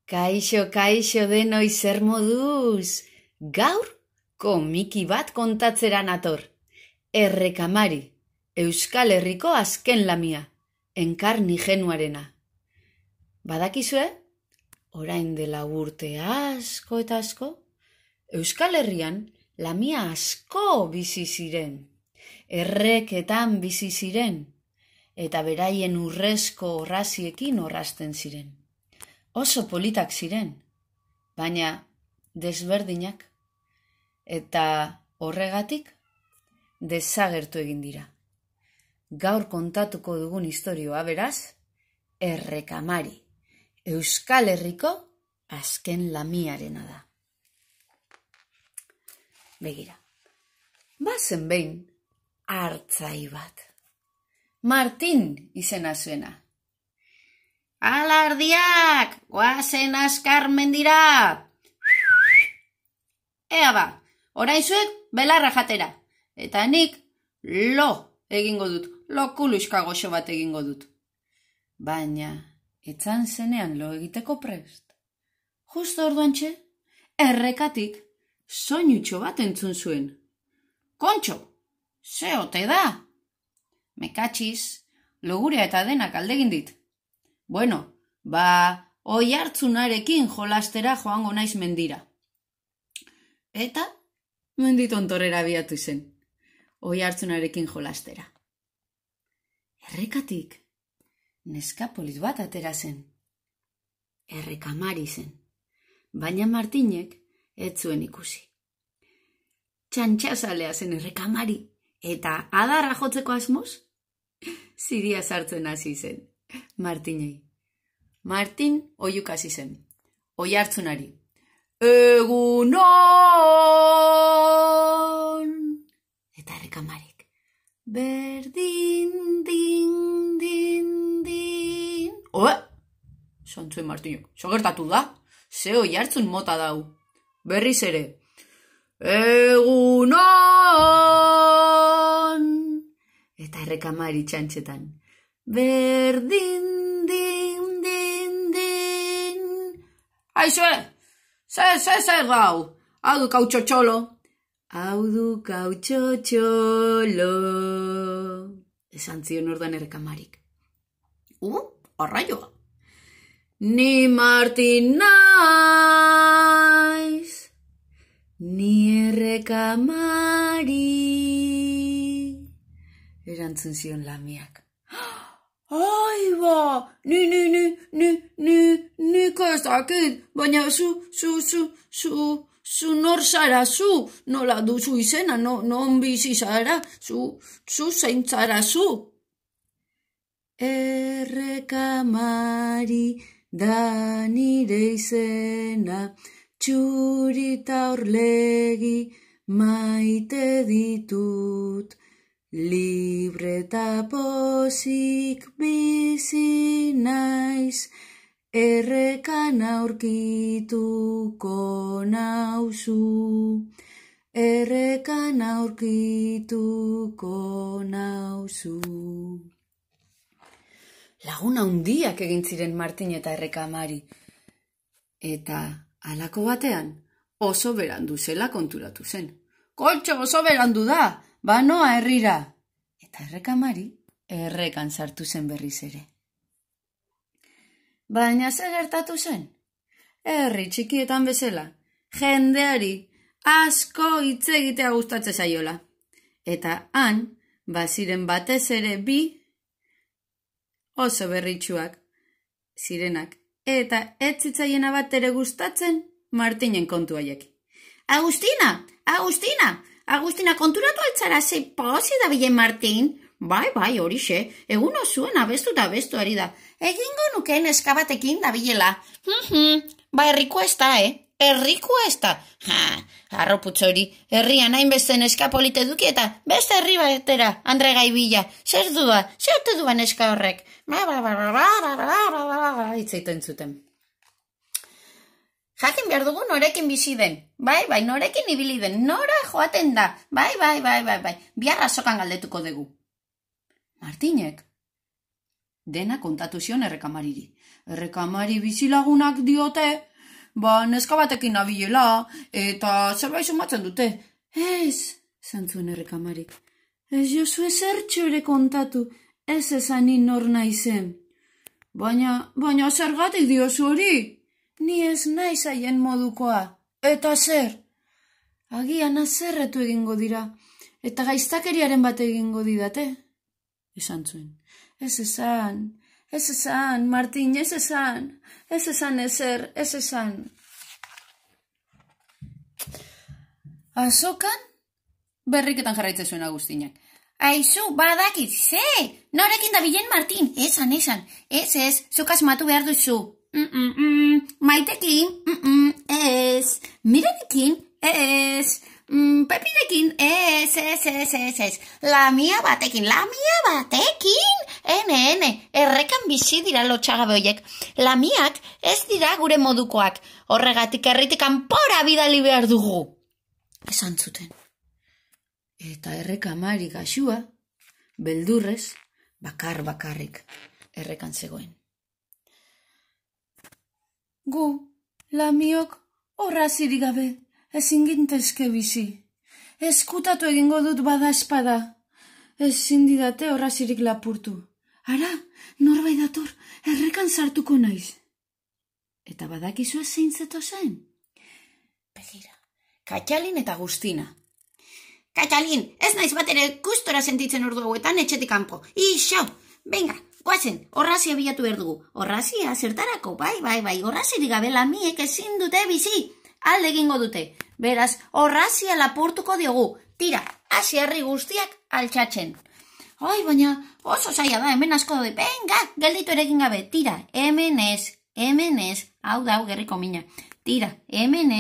Kaixo, kaixo denoi zer moduz. Gaur komiki bat kontatzera nator. Errekamari, Euskal Herriko azken lamia, enkarni genuarena. Badakizue? Orain dela urte asko eta asko, Euskal Herrian lamia asko bizi ziren. Erreketan bizi ziren, eta beraien urrezko orraziekin orrazten ziren. Oso politak ziren, baina desberdinak, eta horregatik desagertu egin dira. Gaur kontatuko dugun istorioa beraz, Errekamari, Euskal Herriko azken lamiarena da. Begira, bazen behin artzai bat. Martin izena zuena. Alardiak, goazen azkar mendira! Ea ba, orain zuek belarra jatera, eta nik lo egingo dut, lokuluska goxo bat egingo dut. Baina, etzan zenean lo egiteko prest. Justo orduantxe, errekatik soinutxo bat entzun zuen. Kontxo, ze ote da? Mekatxiz, logurea eta denak aldegin dit. Bueno, oihartzunarekin jolastera joango naiz mendira. Eta menditontorrera abiatu zen, oihartzunarekin jolastera. Errekatik, neska polit bat atera zen. Errekamari zen, baina Martinek ez zuen ikusi. Txantxazalea zen Errekamari, eta adarra jotzeko asmoz, ziria sartzen hasi zen. Martinei. Martin oiuk hasi zen. Oihartzunari. Egunon! Eta Errekamarik. Berdin, din, din, din. Oe! Santzuen Martinok. Sogertatu da? Ze oihartzun mota dau. Berriz ere. Egunon! Eta Errekamari txantxetan. Berdin, din, din, din. Aizue, ze gau, hau du kautxo txolo. Hau du kautxo txolo. Esan zion orduan Errekamarik. Arraioa. Ni Martin naiz, ni Errekamari. Erantzun zion lamiak. Ai ba, nik ez dakit, baina zu nor zara, zu, nola duzu izena, non bizi zara, zu zein zara zu. Errekamari da nire izena, txurita orlegi maite ditut. Libre eta pozik bizi naiz, errekan aurkituko nauzu. Errekan aurkituko nauzu. Lagun handiak egin ziren Martin eta Errekamari. Eta halako batean oso berandu zela konturatu zen. Kontxo, oso berandu da! Banoa herrira. Eta Errekamari errekan sartu zen berriz ere. Baina ze gertatu zen? Herri txikietan bezala, jendeari asko hitz egitea gustatzen zaiola. Eta han, baziren batez ere bi oso berritsuak zirenak. Eta ez zitzaiena bat ere gustatzen Martinen kontu haiek. Agustina, konturatu altzara ze pozi da bilen Martin? Bai, horixe, egun osuen abestu ari da. Egingo nukeen eskabatekin da bilela. Herriko ez da, Herriko ez da. Arroputzo hori, herrian hainbesten eskapolite duki eta beste herri batera, Andre Gaibila. Zer ote duan eska horrek? Itzaiten zuten. Jakin behar dugu norekin bizi den. Bai, norekin ibili den. Nora joaten da. Bai. Bihar azokan galdetuko dugu. Martinek dena kontatu zion Errekamariri. Errekamari bizilagunak diote, neska batekin nabilela, eta zerbait sumatzen dute. Ez, esan zuen errekamarik. Ez jozu ezertxo ere kontatu, ez ezanin nor naizen. Baina zergatik diozu hori? Ni ez naiz haien modukoa. Eta zer? Agian azerretu egingo dira, eta gaiztakeriaren bat egingo didate. Esan zuen. Ez esan, Martin, ez esan ezer, ez esan. Azokan, berriketan jarraitzen zuen Agustinak. Aizu, badakit, ze, norekin da bilen Martin, esan, ez, zuk asmatu behar duzu. Maitekin, ez, Mirenekin, ez, Pepinekin, ez, lamia batekin, ene, errekan bizi dira lotxagabe hoiek, lamiak ez dira gure modukoak, horregatik herritik kanpora bidali behar dugu. Esan zuten. Eta errekamari gaxua, beldurrez, bakarrik errekan zegoen. Gu, lamiok, horrazirik gabe, ezin gintezke bizi. Eskutatu egingo dut bada espada. Ezin didate horrazirik lapurtu. Ara, norbait dator, errekan sartuko naiz. Eta badakizu zein zeto zen? Begira, Katxalin eta Agustina. Katxalin, ez naiz bat ere gustora sentitzen ordu hauetan etxetik kanpo. Ixo, venga, guazen, horrazia bilatu behar dugu. Horrazia, zertarako, bai, horrazirik gabe lamiek ezin dute bizi. Alde egingo dute. Beraz, horrazia lapurtuko diogu. Tira, hasi herri guztiak altxatzen. Ai, baina oso zaila da, hemen asko daude. Venga, gelditu ere egin gabe. Tira, hemen ez, hau gerriko mina. Tira, hemen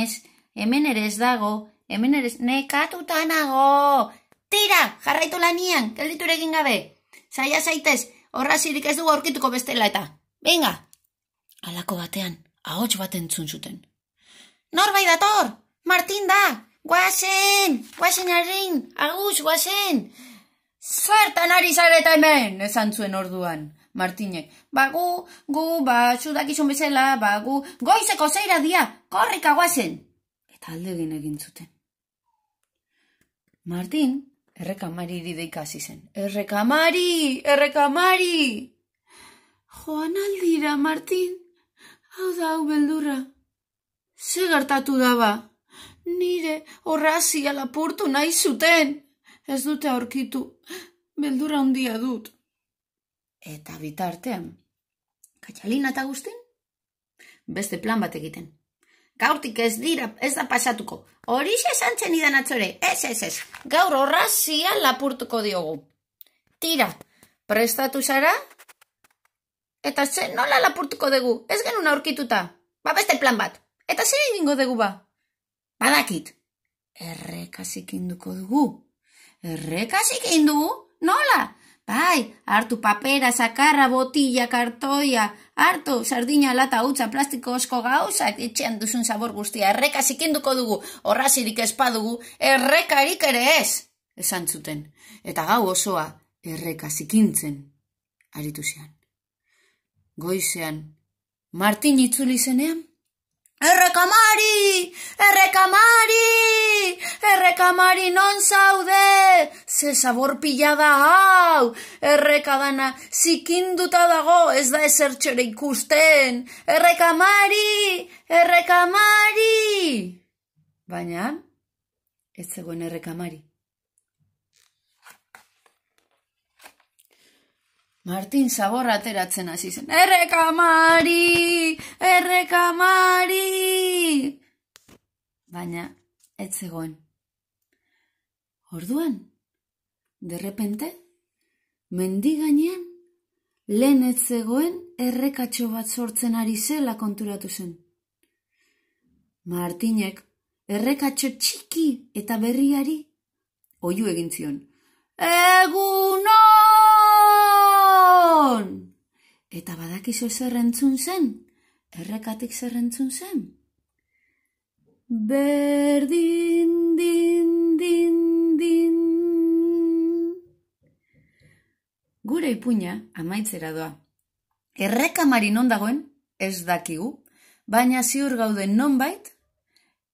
ere ez dago, hemen ere ez, nekatuta nago. Tira, jarraitu lanian, gelditu ere egin gabe. Zaila zaitez, horrazirik ez dugu aurkituko bestela eta. Venga! Halako batean, ahots bat entzun zuten. Norbait dator! Martin da! Guazen Arrin! Agus, guazen! Zertan ari zareta hemen! Esan zuen orduan, Martinek. Zudakizun bezala, goizeko zeira dia, korrika guazen! Eta aldegin egin zuten. Martin, errekamari deika hasi zen. Errekamari! Joan aldira, Martin. Hau da, hau beldurra. Ze gertatu daba? Nire horrazia lapurtu nahi zuten. Ez dute aurkitu. Beldurra handia dut. Eta bitartean, Katxalin eta Agustin? Beste plan bat egiten. Gaurtik ez da pasatuko. Horixe esan idan atzore. Ez. Gaur horrazia lapurtuko diogu. Tira, prestatu zara? Eta zen nola lapurtuko dugu? Ez genuen aurkituta. Beste plan bat. Eta zer egingo dugu ba? Badakit. Errekasik induko dugu. Errekasik indugu? Nola? Bai, hartu papera, sakarra, botilla, kartoia, hartu, sardina, lata, utza, plastiko osko gauzak, etxean duzun zabor guztia, errekasik induko dugu, horrazirik espadugu, errekarik ere ez, esan zuten. Eta gau osoa, errekasik intzen, aritu zian. Goizean, Martin itzuli zenean, Errekamari non zaude, ze zabor pila da hau, errekadana zikinduta dago, ez da ezertxore ikusten, errekamari. Baina, ez zegoen errekamari. Martin zaborra ateratzen hasi zen. Errekamari! Baina, ez zegoen. Orduan, derrepente, mendi gainean, lehen ez zegoen errekatxo bat sortzen ari zela konturatu zen. Martinek errekatxo txiki eta berriari oihu egin zion. Egunon! Eta badakizu zer entzun zen? Errekatik zer entzun zen? Berdin, din, din, din. Gure ipuina amaitzera doa. Errekamari non dagoen? ez dakigu, baina ziur gauden nonbait,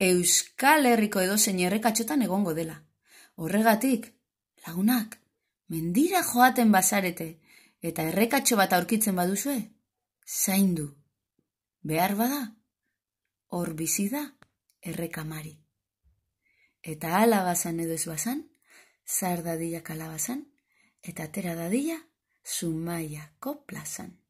Euskal Herriko edozein errekatxotan egongo dela. Horregatik, lagunak, mendira joaten bazarete eta errekatxo bat aurkitzen baduzue, zaindu. Behar bada, hor bizi da errekamari. Eta ala bazan edo ez bazan, zar dadila kalabazan, eta atera dadila Zumaiako plazan.